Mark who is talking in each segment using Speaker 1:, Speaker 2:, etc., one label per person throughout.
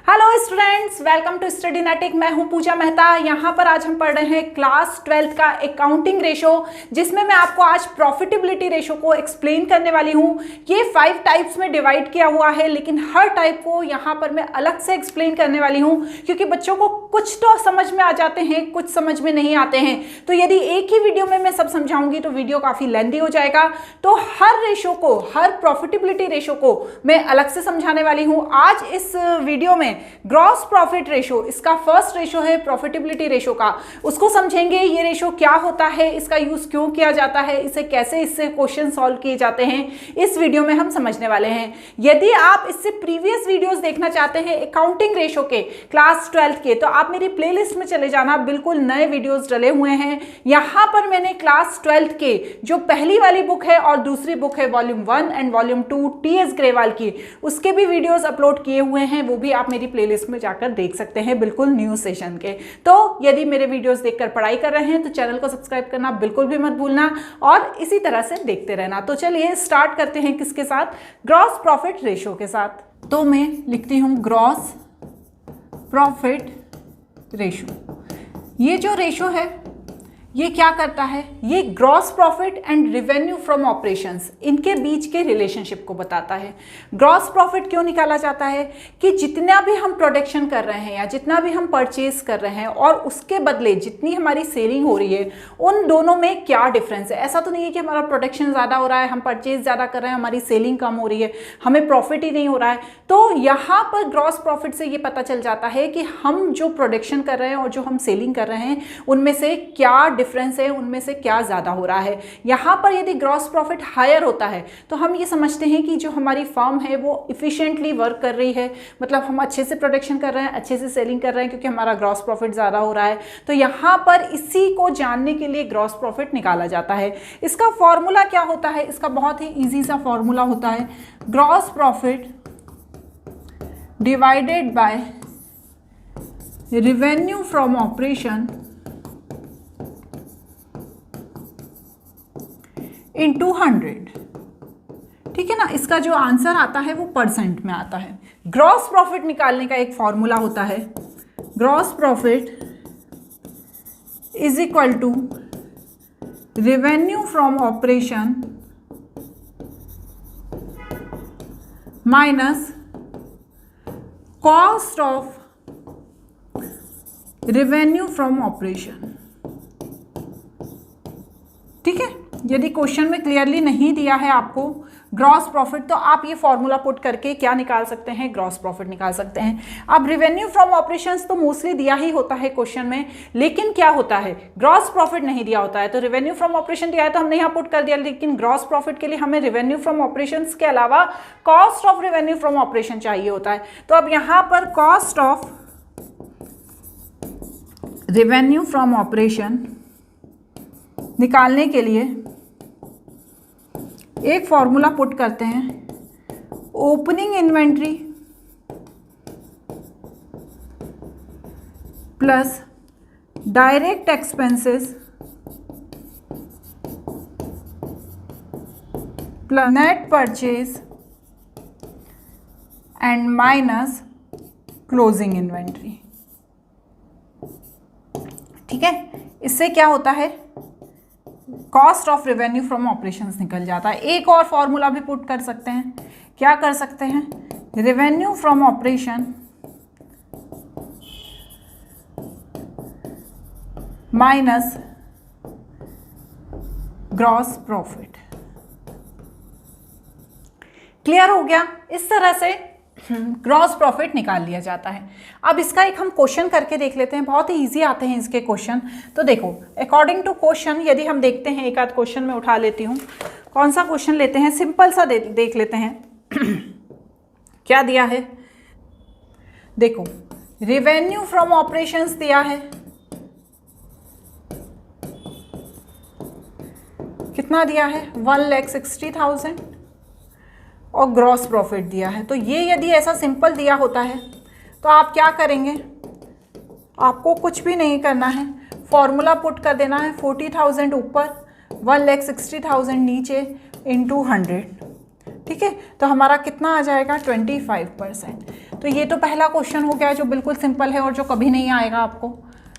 Speaker 1: Hello students, welcome to Studynetic. मैं हूं पूजा मेहता। यहाँ पर आज हम पढ़ रहे हैं क्लास 12th का अकाउंटिंग रेशो, जिसमें मैं आपको आज प्रॉफिटेबिलिटी रेशो को एक्सप्लेन करने वाली हूँ। ये 5 टाइप्स में डिवाइड किया हुआ है, लेकिन हर टाइप को यहाँ पर मैं अलग से एक्सप्लेन करने वाली हूँ, क्योंकि बच्चों को कुछ तो समझ में आ जाते हैं, कुछ समझ में नहीं आते हैं। तो यदि एक ही वीडियो में मैं सब समझाऊंगी तो वीडियो काफ़ी लेंथी हो जाएगा। तो हर रेशो को, हर प्रॉफिटेबिलिटी रेशो को मैं अलग से समझाने वाली हूँ। आज इस वीडियो में ग्रॉस प्रॉफिट रेशो, इसका फर्स्ट रेशो है प्रॉफिटेबिलिटी रेशो का, उसको समझेंगे। ये रेशो क्या होता है, इसका यूज क्यों किया जाता है, इसे कैसे इससे क्वेश्चन सॉल्व किए जाते हैं, इस वीडियो में हम समझने वाले हैं। यदि आप इससे प्रीवियस वीडियोस देखना चाहते हैं अकाउंटिंग रेशो के क्लास 12th के, तो आप मेरी प्लेलिस्ट में चले जाना, बिल्कुल नए वीडियोस डले हुए हैं। यहाँ पर मैंने क्लास 12th के जो पहली वाली बुक है और दूसरी बुक है volume 1 and volume 2 T.S.. Grewal की, उसके भी वीडियोस अपलोड किए हुए हैं, वो भी आप मेरी प्लेलिस्ट में जाकर देख सकते हैं, बिल्कुल न्यू सेशन के। तो यदि मेरे वीडियोस देखकर पढ़ाई कर रहे हैं तो चैनल को सब्सक्राइब करना बिल्कुल भी मत भूलना और इसी तरह से देखते रहना। तो चलिए स्टार्ट करते हैं किसके साथ, ग्रॉस प्रॉफिट रेशो के साथ। तो मैं लिखती हूं ग्रॉस प्रॉफिट रेशो। ये जो रेशो है ये क्या करता है, ये gross profit and revenue from operations, इनके बीच के रिलेशनशिप को बताता है। ग्रॉस प्रॉफिट क्यों निकाला जाता है कि जितना भी हम प्रोडक्शन कर रहे हैं या जितना भी हम परचेज कर रहे हैं और उसके बदले जितनी हमारी सेलिंग हो रही है, उन दोनों में क्या डिफरेंस है। ऐसा तो नहीं है कि हमारा प्रोडक्शन ज़्यादा हो रहा है, हम परचेज ज़्यादा कर रहे हैं, हमारी सेलिंग कम हो रही है, हमें प्रॉफिट ही नहीं हो रहा है। तो यहाँ पर ग्रॉस प्रॉफिट से ये पता चल जाता है कि हम जो प्रोडक्शन कर रहे हैं और जो हम सेलिंग कर रहे हैं उनमें से क्या डिफरेंस है, उनमें से क्या ज़्यादा हो रहा है। यहाँ पर यदि ग्रॉस प्रॉफिट हायर होता है तो हम ये समझते हैं कि जो हमारी फर्म है वो इफिशिएंटली वर्क कर रही है, मतलब हम अच्छे से प्रोडक्शन कर रहे हैं, अच्छे से सेलिंग कर रहे हैं, क्योंकि हमारा ग्रॉस प्रॉफिट ज़्यादा हो रहा है। तो यहाँ पर इसी को जानने के लिए ग्रॉस प्रॉफिट निकाला जाता है। इसका फॉर्मूला क्या होता है, इसका बहुत ही ईजी सा फॉर्मूला होता है, gross profit divided by revenue from operation into 100। ठीक है ना, इसका जो आंसर आता है वो परसेंट में आता है। ग्रॉस प्रॉफिट निकालने का एक फॉर्मूला होता है, gross profit is equal to revenue from operation minus cost of revenue from operation. ठीक है, यदि क्वेश्चन में क्लियरली नहीं दिया है आपको ग्रॉस प्रॉफिट, तो आप ये फॉर्मूला पुट करके क्या निकाल सकते हैं, ग्रॉस प्रॉफिट निकाल सकते हैं। अब रेवेन्यू फ्रॉम ऑपरेशंस तो मोस्टली दिया ही होता है क्वेश्चन में, लेकिन क्या होता है ग्रॉस प्रॉफिट नहीं दिया होता है। तो रेवेन्यू फ्रॉम ऑपरेशन दिया है तो हमने यहाँ पुट कर दिया, लेकिन ग्रॉस प्रॉफिट के लिए हमें रेवेन्यू फ्रॉम ऑपरेशंस के अलावा cost of revenue from operation चाहिए होता है। तो अब यहाँ पर cost of revenue from operation निकालने के लिए एक फॉर्मूला पुट करते हैं, opening inventory plus direct expenses plus net purchase and minus closing inventory. ठीक है, इससे क्या होता है, cost of revenue from operations निकल जाता है। एक और फॉर्मूला भी पुट कर सकते हैं, क्या कर सकते हैं, revenue from operation minus gross profit. Clear हो गया, इस तरह से ग्रॉस प्रॉफिट निकाल लिया जाता है। अब इसका एक हम क्वेश्चन करके देख लेते हैं, बहुत ही इजी आते हैं इसके क्वेश्चन। तो देखो, अकॉर्डिंग टू क्वेश्चन यदि हम देखते हैं, एक आध क्वेश्चन में उठा लेती हूँ। कौन सा क्वेश्चन लेते हैं, सिंपल सा देख लेते हैं। क्या दिया है, देखो रेवेन्यू फ्रॉम ऑपरेशंस दिया है, कितना दिया है 1,60,000 और ग्रॉस प्रॉफिट दिया है। तो ये यदि ऐसा सिंपल दिया होता है तो आप क्या करेंगे, आपको कुछ भी नहीं करना है, फॉर्मूला पुट कर देना है, 40,000 ऊपर 1,60,000 नीचे इंटू 100। ठीक है, तो हमारा कितना आ जाएगा 25%। तो ये तो पहला क्वेश्चन हो गया जो बिल्कुल सिंपल है और जो कभी नहीं आएगा आपको,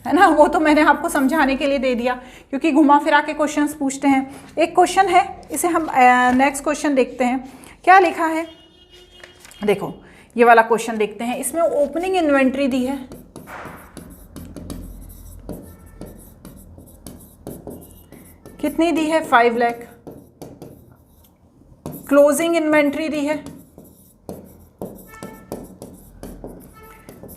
Speaker 1: है ना। वो तो मैंने आपको समझाने के लिए दे दिया, क्योंकि घुमा फिरा के क्वेश्चंस पूछते हैं। एक क्वेश्चन है, इसे हम नेक्स्ट क्वेश्चन देखते हैं क्या लिखा है। देखो ये वाला क्वेश्चन देखते हैं, इसमें ओपनिंग इन्वेंट्री दी है, कितनी दी है 5 लाख। क्लोजिंग इन्वेंट्री दी है,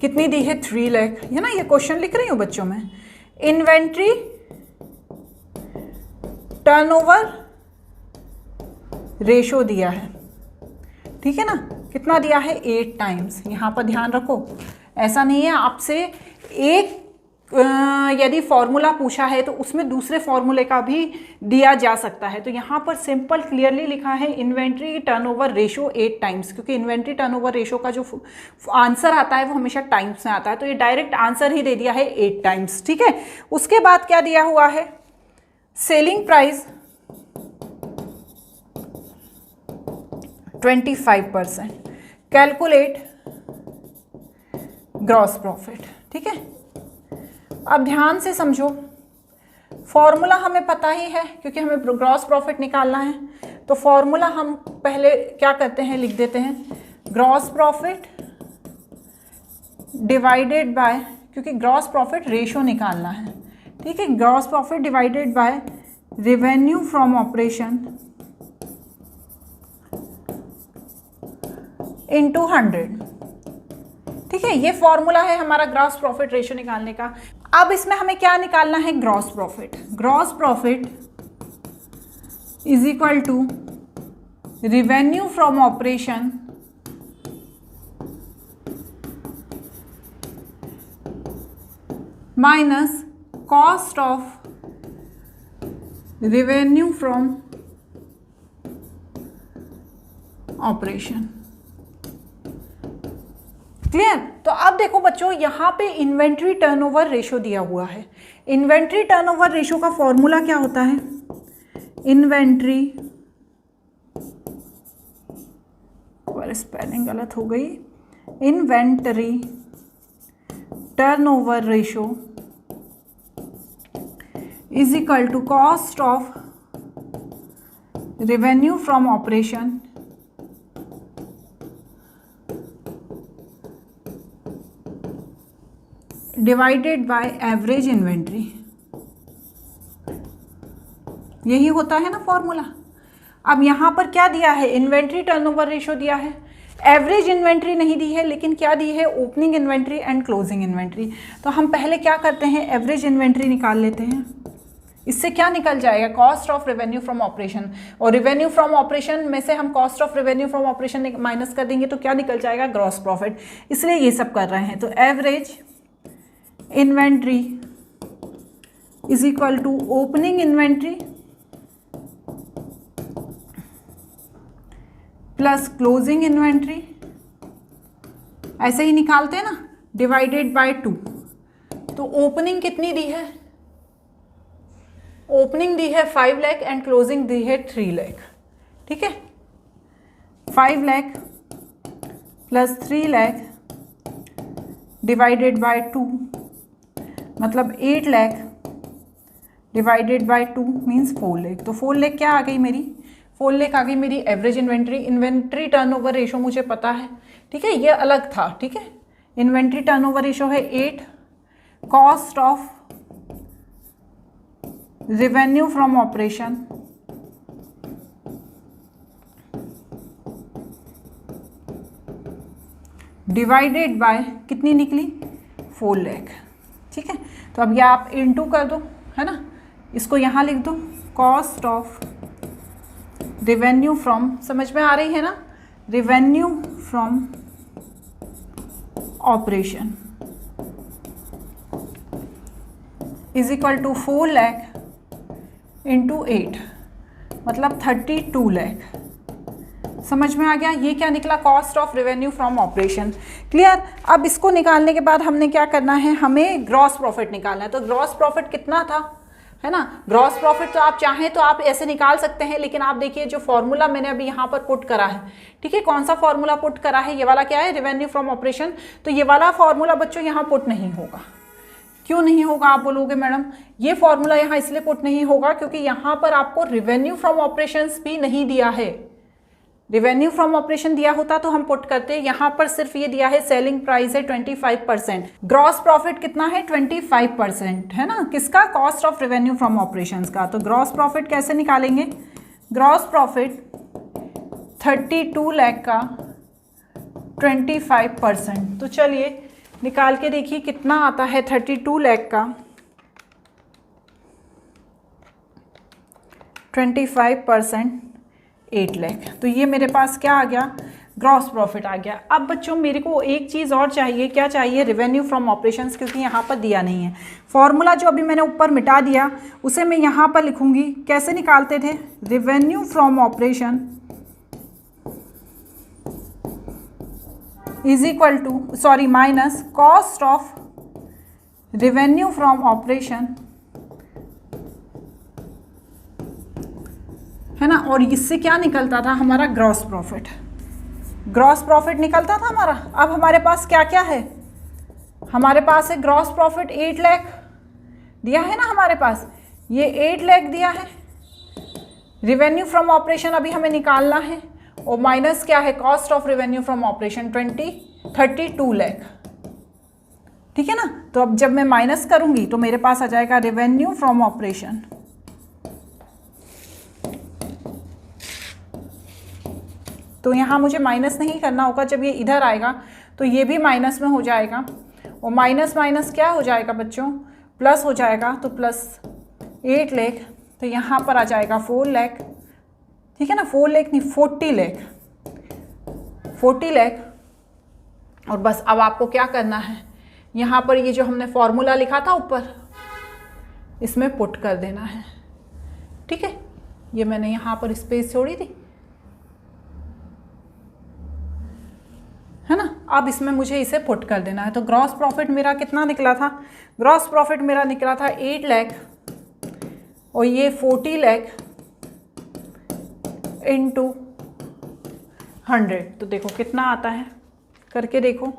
Speaker 1: कितनी दी है 3 लाख, है ना। ये क्वेश्चन लिख रही हूँ बच्चों में। इन्वेंट्री टर्नओवर रेशो दिया है, ठीक है ना, कितना दिया है 8 टाइम्स। यहाँ पर ध्यान रखो, ऐसा नहीं है आपसे एक यदि फॉर्मूला पूछा है तो उसमें दूसरे फॉर्मूले का भी दिया जा सकता है। तो यहाँ पर सिंपल क्लियरली लिखा है इन्वेंट्री टर्नओवर रेशो 8 टाइम्स, क्योंकि इन्वेंट्री टर्नओवर रेशो का जो आंसर आता है वो हमेशा टाइम्स में आता है, तो ये डायरेक्ट आंसर ही दे दिया है 8 टाइम्स, ठीक है। उसके बाद क्या दिया हुआ है, selling price 25%, calculate gross profit, ठीक है। अब ध्यान से समझो, फॉर्मूला हमें पता ही है क्योंकि हमें ग्रॉस प्रॉफिट निकालना है। तो फॉर्मूला हम पहले क्या करते हैं, लिख देते हैं ग्रॉस प्रॉफिट डिवाइडेड बाय, क्योंकि ग्रॉस प्रॉफिट रेशो निकालना है, ठीक है। Gross profit divided by revenue from operation into 100, ठीक है। ये फॉर्मूला है हमारा ग्रॉस प्रॉफिट रेशो निकालने का। अब इसमें हमें क्या निकालना है, gross profit. Gross profit is equal to revenue from operation minus cost of revenue from operation. Clear. तो अब देखो बच्चों, यहाँ पे इन्वेंट्री टर्नओवर रेशो दिया हुआ है। इन्वेंट्री टर्नओवर रेशो का फॉर्मूला क्या होता है, इन्वेंट्री, और स्पेलिंग गलत हो गई, inventory turnover ratio is equal to cost of revenue from operation divided by average inventory. यही होता है ना फॉर्मूला। अब यहाँ पर क्या दिया है, इन्वेंट्री टर्नओवर रेशो दिया है, एवरेज इन्वेंट्री नहीं दी है, लेकिन क्या दी है, opening inventory and closing inventory. तो हम पहले क्या करते हैं, एवरेज इन्वेंट्री निकाल लेते हैं। इससे क्या निकल जाएगा, cost of revenue from operation, और रेवेन्यू फ्रॉम ऑपरेशन में से हम cost of revenue from operation minus कर देंगे तो क्या निकल जाएगा, ग्रॉस प्रॉफिट। इसलिए ये सब कर रहे हैं। तो average inventory is equal to opening inventory plus closing inventory, ऐसे ही निकालते हैं ना, डिवाइडेड बाय 2। तो ओपनिंग कितनी दी है, ओपनिंग दी है 5 लाख एंड क्लोजिंग दी है 3 लाख, ठीक है। 5 lakh plus 3 lakh divided by 2, मतलब 8 lakh divided by 2 means 4 lakh. तो 4 लाख क्या आ गई मेरी, 4 लाख आ गई मेरी average inventory. Inventory turnover ratio मुझे पता है, ठीक है, ये अलग था, ठीक है। इन्वेंट्री टर्नओवर रेशो है 8, cost of revenue from operation divided bye कितनी निकली, 4 लाख, ठीक है। तो अब ये आप इनटू कर दो, है ना, इसको यहाँ लिख दो, कॉस्ट ऑफ रेवेन्यू फ्रॉम, समझ में आ रही है ना, revenue from operation is equal to 4 lakh into 8, मतलब 32 लाख। समझ में आ गया, ये क्या निकला, cost of revenue from operation. Clear. अब इसको निकालने के बाद हमने क्या करना है, हमें ग्रॉस प्रॉफिट निकालना है। तो ग्रॉस प्रॉफिट कितना था, है ना। ग्रॉस प्रॉफिट तो आप चाहें तो आप ऐसे निकाल सकते हैं, लेकिन आप देखिए जो फॉर्मूला मैंने अभी यहाँ पर पुट करा है, ठीक है, कौन सा फॉर्मूला पुट करा है, ये वाला क्या है, रेवेन्यू फ्रॉम ऑपरेशन। तो ये वाला फॉर्मूला बच्चों यहाँ पुट नहीं होगा। क्यों नहीं होगा आप बोलोगे मैडम, ये फॉर्मूला यहाँ इसलिए पुट नहीं होगा क्योंकि यहाँ पर आपको रेवेन्यू फ्रॉम ऑपरेशंस भी नहीं दिया है। रेवेन्यू फ्रॉम ऑपरेशन दिया होता तो हम पुट करते, यहाँ पर सिर्फ ये दिया है सेलिंग प्राइस है 25%, ग्रॉस प्रॉफिट कितना है 25%, है ना, किसका, cost of revenue from operations का। तो ग्रॉस प्रॉफिट कैसे निकालेंगे, ग्रॉस प्रॉफिट 32 लाख का 25%। तो चलिए निकाल के देखिए कितना आता है 32 लाख का 25%, 8 लाख। तो ये मेरे पास क्या आ गया, ग्रॉस प्रॉफिट आ गया। अब बच्चों मेरे को एक चीज़ और चाहिए, क्या चाहिए, रेवेन्यू फ्रॉम ऑपरेशंस, क्योंकि यहाँ पर दिया नहीं है। फॉर्मूला जो अभी मैंने ऊपर मिटा दिया उसे मैं यहाँ पर लिखूंगी, कैसे निकालते थे, revenue from operation is equal to, sorry, minus cost of revenue from operation, है ना। और इससे क्या निकलता था हमारा, ग्रॉस प्रॉफिट, ग्रॉस प्रॉफिट निकलता था हमारा। अब हमारे पास क्या क्या है, हमारे पास है ग्रॉस प्रॉफिट 8 लाख दिया है ना हमारे पास, ये 8 लाख दिया है। रेवेन्यू फ्रॉम ऑपरेशन अभी हमें निकालना है, और माइनस क्या है, cost of revenue from operation 32 lakh, ठीक है ना। तो अब जब मैं माइनस करूंगी तो मेरे पास आ जाएगा रेवेन्यू फ्रॉम ऑपरेशन, तो यहाँ मुझे माइनस नहीं करना होगा, जब ये इधर आएगा तो ये भी माइनस में हो जाएगा, और माइनस माइनस क्या हो जाएगा बच्चों, प्लस हो जाएगा। तो प्लस 8 लाख, तो यहाँ पर आ जाएगा 4 लाख, ठीक है ना, 4 लाख नहीं 40 लाख, 40 लाख। और बस अब आपको क्या करना है, यहाँ पर ये जो हमने फॉर्मूला लिखा था ऊपर, इसमें पुट कर देना है, ठीक है। ये मैंने यहाँ पर स्पेस छोड़ी थी, है ना। अब इसमें मुझे इसे पुट कर देना है। तो ग्रॉस प्रॉफिट मेरा कितना निकला था, ग्रॉस प्रॉफिट मेरा निकला था 8 लाख, और ये 40 लाख इंटू 100, तो देखो कितना आता है, करके देखो,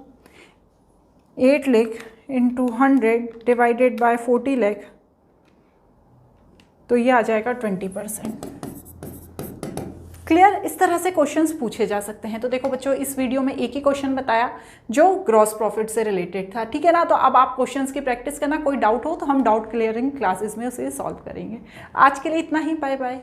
Speaker 1: 8 lakh into 100 divided by 40 lakh, तो ये आ जाएगा 20%। क्लियर, इस तरह से क्वेश्चंस पूछे जा सकते हैं। तो देखो बच्चों, इस वीडियो में एक ही क्वेश्चन बताया जो ग्रॉस प्रॉफिट से रिलेटेड था, ठीक है ना। तो अब आप क्वेश्चंस की प्रैक्टिस करना, कोई डाउट हो तो हम डाउट क्लियरिंग क्लासेस में उसे सॉल्व करेंगे। आज के लिए इतना ही, बाय बाय।